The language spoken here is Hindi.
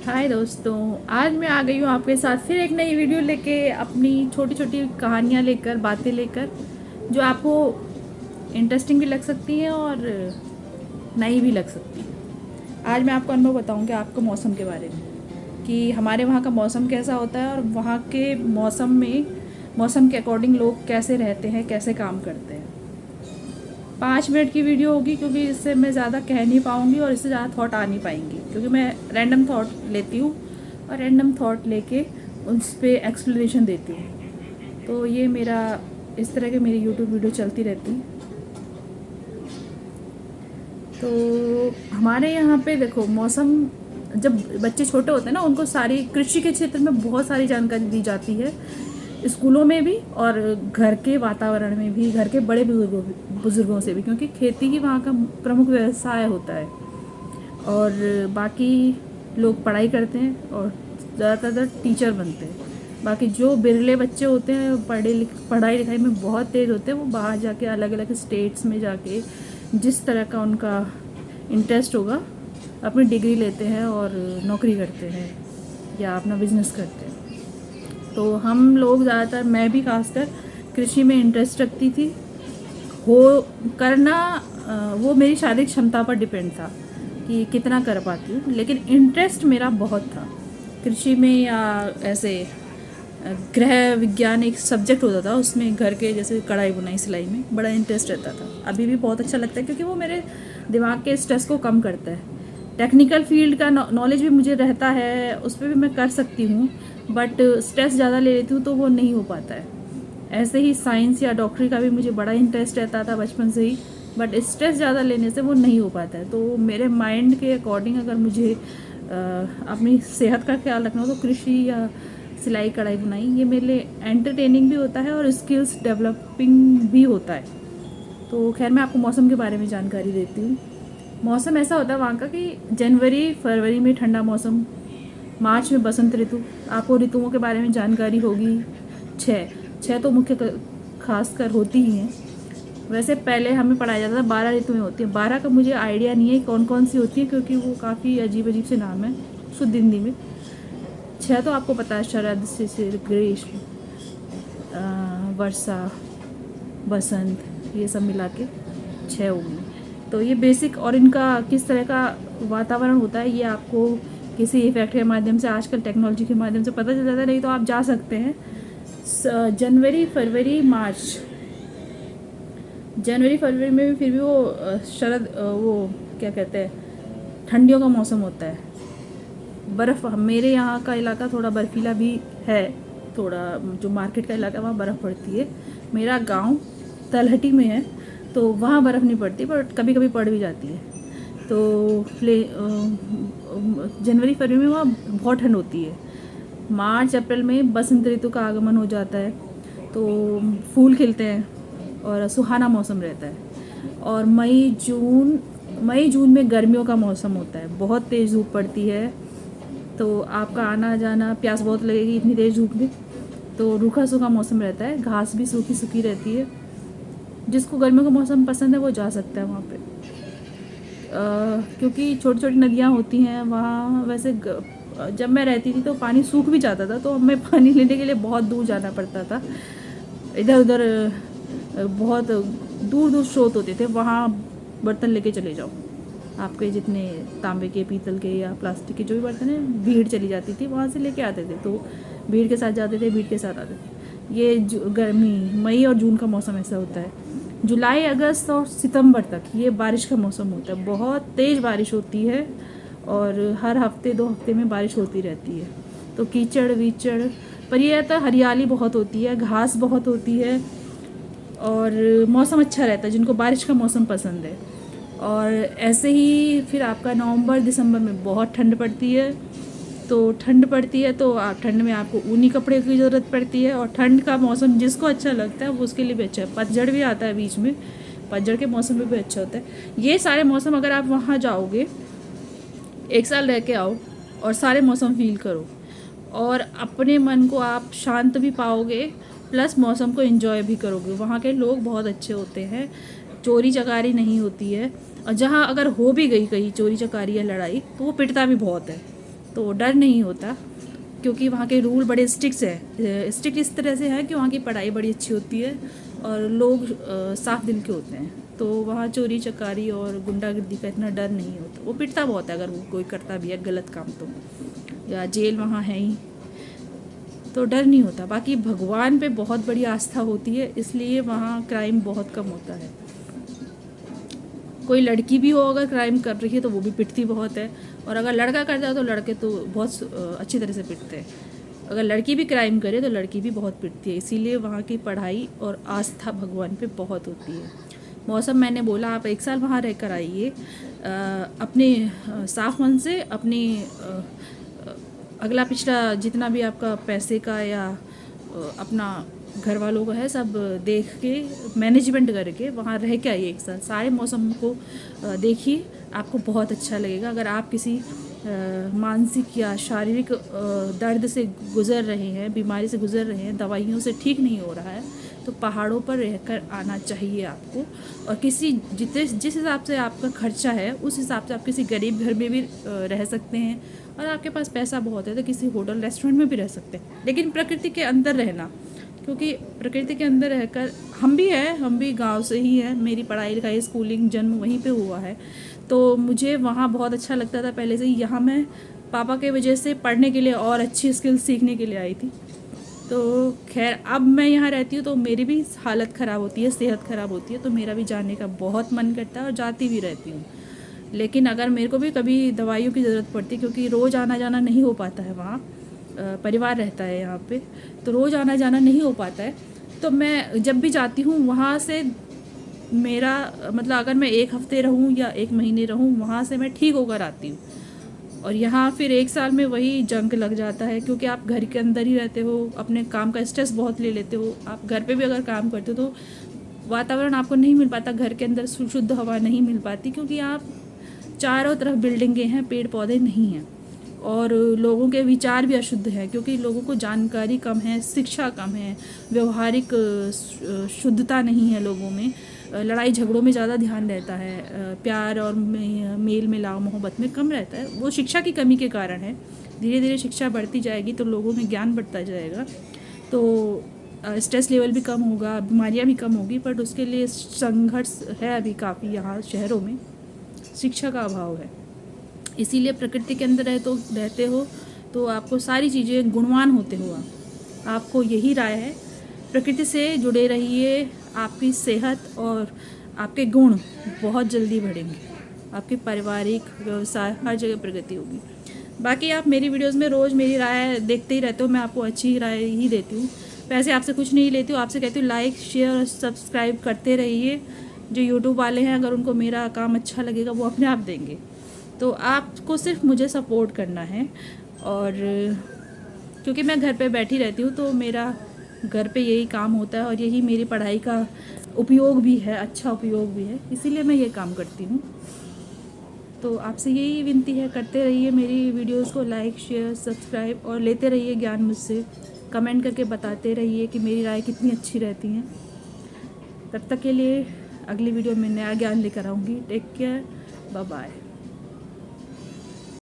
हाय दोस्तों, आज मैं आ गई हूँ आपके साथ फिर एक नई वीडियो लेके, अपनी छोटी छोटी कहानियाँ लेकर, बातें लेकर, जो आपको इंटरेस्टिंग भी लग सकती हैं और नई भी लग सकती हैं। आज मैं आपको अनुभव बताऊँगी आपको मौसम के बारे में, कि हमारे वहाँ का मौसम कैसा होता है और वहाँ के मौसम के अकॉर्डिंग लोग कैसे रहते हैं, कैसे काम करते हैं। 5 मिनट की वीडियो होगी, क्योंकि इससे मैं ज़्यादा कह नहीं पाऊँगी और इससे ज़्यादा थॉट आ नहीं पाएंगी, क्योंकि मैं रैंडम थॉट लेती हूँ और रैंडम थॉट लेके उस पर एक्सप्लेनेशन देती हूँ। तो ये मेरा इस तरह के मेरी यूट्यूब वीडियो चलती रहती है। तो हमारे यहाँ पे देखो, मौसम जब बच्चे छोटे होते हैं ना, उनको सारी कृषि के क्षेत्र में बहुत सारी जानकारी दी जाती है, स्कूलों में भी और घर के वातावरण में भी, घर के बड़े बुजुर्गों से भी, क्योंकि खेती ही वहाँ का प्रमुख व्यवसाय होता है। और बाकी लोग पढ़ाई करते हैं और ज़्यादातर टीचर बनते हैं। बाकी जो बिरले बच्चे होते हैं, पढ़ाई लिखाई में बहुत तेज़ होते हैं, वो बाहर जाके अलग अलग स्टेट्स में जाके जिस तरह का उनका इंटरेस्ट होगा, अपनी डिग्री लेते हैं और नौकरी करते हैं या अपना बिजनेस करते हैं। तो हम लोग ज़्यादातर, मैं भी खासकर कृषि में इंटरेस्ट रखती थी। हो करना वो मेरी शारीरिक क्षमता पर डिपेंड था कि कितना कर पाती हूँ, लेकिन इंटरेस्ट मेरा बहुत था कृषि में। या ऐसे गृह विज्ञान एक सब्जेक्ट होता था, उसमें घर के जैसे कढ़ाई बुनाई सिलाई में बड़ा इंटरेस्ट रहता था। अभी भी बहुत अच्छा लगता है, क्योंकि वो मेरे दिमाग के स्ट्रेस को कम करता है। टेक्निकल फील्ड का नॉलेज भी मुझे रहता है, उस पर भी मैं कर सकती हूँ, बट स्ट्रेस ज़्यादा ले लेती हूँ तो वो नहीं हो पाता है। ऐसे ही साइंस या डॉक्टरी का भी मुझे बड़ा इंटरेस्ट रहता था बचपन से ही, बट स्ट्रेस ज़्यादा लेने से वो नहीं हो पाता है। तो मेरे माइंड के अकॉर्डिंग अगर मुझे अपनी सेहत का ख्याल रखना हो, तो कृषि या सिलाई कढ़ाई बुनाई ये मेरे लिए एंटरटेनिंग भी होता है और स्किल्स डेवलपिंग भी होता है। तो खैर, मैं आपको मौसम के बारे में जानकारी देती हूँ। मौसम ऐसा होता है वहाँ का कि जनवरी फरवरी में ठंडा मौसम, मार्च में बसंत ऋतु। आपको ऋतुओं के बारे में जानकारी होगी। छः छः तो मुख्य खास कर होती ही हैं। वैसे पहले हमें पढ़ाया जाता था 12 ऋतुएं होती हैं। 12 का मुझे आइडिया नहीं है कौन कौन सी होती है, क्योंकि वो काफ़ी अजीब अजीब से नाम है शुद्ध हिंदी में। 6 तो आपको पता है, शरद, शिशिर, ग्रीष्म, वर्षा, बसंत, ये सब मिला के 6 होंगी। तो ये बेसिक, और इनका किस तरह का वातावरण होता है ये आपको किसी इफेक्ट के माध्यम से, आजकल टेक्नोलॉजी के माध्यम से पता चल जाता है। नहीं तो आप जा सकते हैं जनवरी फरवरी मार्च। जनवरी फरवरी में भी फिर भी वो शरद, वो क्या कहते हैं, ठंडियों का मौसम होता है। बर्फ़, मेरे यहाँ का इलाका थोड़ा बर्फीला भी है, थोड़ा जो मार्केट का इलाका है वहाँ बर्फ़ पड़ती है। मेरा गांव तलहटी में है, तो वहाँ बर्फ़ नहीं पड़ती, पर कभी कभी पड़ भी जाती है। तो जनवरी फरवरी में वहाँ बहुत ठंड होती है। मार्च अप्रैल में बसंत ऋतु का आगमन हो जाता है, तो फूल खिलते हैं और सुहाना मौसम रहता है। और मई जून में गर्मियों का मौसम होता है, बहुत तेज़ धूप पड़ती है, तो आपका आना जाना, प्यास बहुत लगेगी इतनी तेज़ धूप में। तो रूखा सूखा मौसम रहता है, घास भी सूखी सूखी रहती है। जिसको गर्मियों का मौसम पसंद है वो जा सकता है वहाँ पे, क्योंकि छोटी छोटी नदियाँ होती हैं वहाँ। वैसे जब मैं रहती थी तो पानी सूख भी जाता था, तो हमें पानी लेने के लिए बहुत दूर जाना पड़ता था। इधर उधर बहुत दूर दूर स्रोत होते थे, वहाँ बर्तन लेके चले जाओ। आपके जितने तांबे के, पीतल के या प्लास्टिक के जो भी बर्तन हैं, भीड़ चली जाती थी, वहाँ से लेके आते थे। तो भीड़ के साथ जाते थे, भीड़ के साथ आते थे। ये गर्मी, मई और जून का मौसम ऐसा होता है। जुलाई अगस्त और सितंबर तक ये बारिश का मौसम होता है, बहुत तेज़ बारिश होती है और हर हफ्ते 2 हफ्ते में बारिश होती रहती है। तो कीचड़ वीचड़, पर ये आता है हरियाली बहुत होती है, घास बहुत होती है और मौसम अच्छा रहता है जिनको बारिश का मौसम पसंद है। और ऐसे ही फिर आपका नवंबर दिसंबर में बहुत ठंड पड़ती है। तो ठंड पड़ती है तो आप ठंड में आपको ऊनी कपड़े की ज़रूरत पड़ती है, और ठंड का मौसम जिसको अच्छा लगता है वो उसके लिए भी अच्छा है। पतझड़ भी आता है बीच में, पतझड़ के मौसम में भी अच्छा होता है। ये सारे मौसम अगर आप वहाँ जाओगे, 1 साल रह के आओ और सारे मौसम फील करो, और अपने मन को आप शांत भी पाओगे, प्लस मौसम को एंजॉय भी करोगे। वहाँ के लोग बहुत अच्छे होते हैं, चोरी चकारी नहीं होती है, और जहाँ अगर हो भी गई कहीं चोरी चकारी या लड़ाई, तो वो पिटता भी बहुत है। तो डर नहीं होता, क्योंकि वहाँ के रूल बड़े स्ट्रिक्ट इस तरह से है कि वहाँ की पढ़ाई बड़ी अच्छी होती है और लोग साफ दिल के होते हैं। तो वहाँ चोरी चकारी और गुंडागर्दी का इतना डर नहीं होता। वो पिटता बहुत है अगर वो कोई करता भी है गलत काम, तो या जेल वहाँ है ही, तो डर नहीं होता। बाकी भगवान पे बहुत बड़ी आस्था होती है, इसलिए वहाँ क्राइम बहुत कम होता है। कोई लड़की भी हो अगर क्राइम कर रही है तो वो भी पिटती बहुत है, और अगर लड़का करता है तो लड़के तो बहुत अच्छी तरह से पिटते हैं। अगर लड़की भी क्राइम करे तो लड़की भी बहुत पिटती है। इसीलिए वहाँ की पढ़ाई और आस्था भगवान पे बहुत होती है। मौसम मैंने बोला, आप 1 साल वहाँ रह कर आइए अपने साफ मन से, अपनी अगला पिछला जितना भी आपका पैसे का या अपना घर वालों का है सब देख के मैनेजमेंट करके वहाँ रह के आइए 1 साल। सारे मौसम को देखिए, आपको बहुत अच्छा लगेगा। अगर आप किसी मानसिक या शारीरिक दर्द से गुज़र रहे हैं, बीमारी से गुज़र रहे हैं, दवाइयों से ठीक नहीं हो रहा है, तो पहाड़ों पर रहकर आना चाहिए आपको। और किसी जिस हिसाब से आपका खर्चा है उस हिसाब से आप किसी गरीब घर में भी रह सकते हैं, और आपके पास पैसा बहुत है तो किसी होटल रेस्टोरेंट में भी रह सकते हैं, लेकिन प्रकृति के अंदर रहना। क्योंकि प्रकृति के अंदर रहकर हम भी गांव से ही हैं, मेरी पढ़ाई लिखाई स्कूलिंग जन्म वहीं पे हुआ है, तो मुझे वहाँ बहुत अच्छा लगता था पहले से ही। यहाँ मैं पापा के वजह से पढ़ने के लिए और अच्छी स्किल्स सीखने के लिए आई थी। तो खैर अब मैं यहाँ रहती हूँ तो मेरी भी हालत ख़राब होती है, सेहत ख़राब होती है, तो मेरा भी जाने का बहुत मन करता है और जाती भी रहती हूँ। लेकिन अगर मेरे को भी कभी दवाइयों की ज़रूरत पड़ती है, क्योंकि रोज़ आना जाना नहीं हो पाता है, वहाँ परिवार रहता है यहाँ पे, तो रोज़ आना जाना नहीं हो पाता है, तो मैं जब भी जाती हूँ वहाँ से मेरा मतलब अगर मैं 1 हफ़्ते रहूँ या 1 महीने रहूँ, वहाँ से मैं ठीक होकर आती हूँ। और यहाँ फिर 1 साल में वही जंग लग जाता है, क्योंकि आप घर के अंदर ही रहते हो, अपने काम का स्ट्रेस बहुत ले लेते हो। आप घर पे भी अगर काम करते हो तो वातावरण आपको नहीं मिल पाता, घर के अंदर शुद्ध हवा नहीं मिल पाती, क्योंकि आप चारों तरफ बिल्डिंगें हैं, पेड़ पौधे नहीं हैं, और लोगों के विचार भी अशुद्ध हैं, क्योंकि लोगों को जानकारी कम है, शिक्षा कम है, व्यवहारिक शुद्धता नहीं है लोगों में, लड़ाई झगड़ों में ज़्यादा ध्यान रहता है, प्यार और मेल मिलाव मोहब्बत में कम रहता है। वो शिक्षा की कमी के कारण है। धीरे धीरे शिक्षा बढ़ती जाएगी तो लोगों में ज्ञान बढ़ता जाएगा, तो स्ट्रेस लेवल भी कम होगा, बीमारियां भी कम होगी, बट उसके लिए संघर्ष है अभी काफ़ी। यहाँ शहरों में शिक्षा का अभाव है। इसीलिए प्रकृति के अंदर रहते हो तो आपको सारी चीज़ें गुणवान होते हो। आपको यही राय है, प्रकृति से जुड़े रहिए, आपकी सेहत और आपके गुण बहुत जल्दी बढ़ेंगे, आपके पारिवारिक व्यवसाय हर जगह प्रगति होगी। बाकी आप मेरी वीडियोस में रोज़ मेरी राय देखते ही रहते हो, मैं आपको अच्छी राय ही देती हूँ। पैसे आपसे कुछ नहीं लेती हूँ, आपसे कहती हूँ लाइक शेयर और सब्सक्राइब करते रहिए। जो यूट्यूब वाले हैं, अगर उनको मेरा काम अच्छा लगेगा वो अपने आप देंगे, तो आपको सिर्फ मुझे सपोर्ट करना है। और क्योंकि मैं घर पे बैठी रहती हूँ तो मेरा घर पे यही काम होता है, और यही मेरी पढ़ाई का उपयोग भी है, अच्छा उपयोग भी है, इसीलिए मैं ये काम करती हूँ। तो आपसे यही विनती है, करते रहिए मेरी वीडियोस को लाइक शेयर सब्सक्राइब, और लेते रहिए ज्ञान मुझसे, कमेंट करके बताते रहिए कि मेरी राय कितनी अच्छी रहती हैं। तब तक के लिए अगली वीडियो में नया ज्ञान लेकर आऊँगी। Take care, bye bye.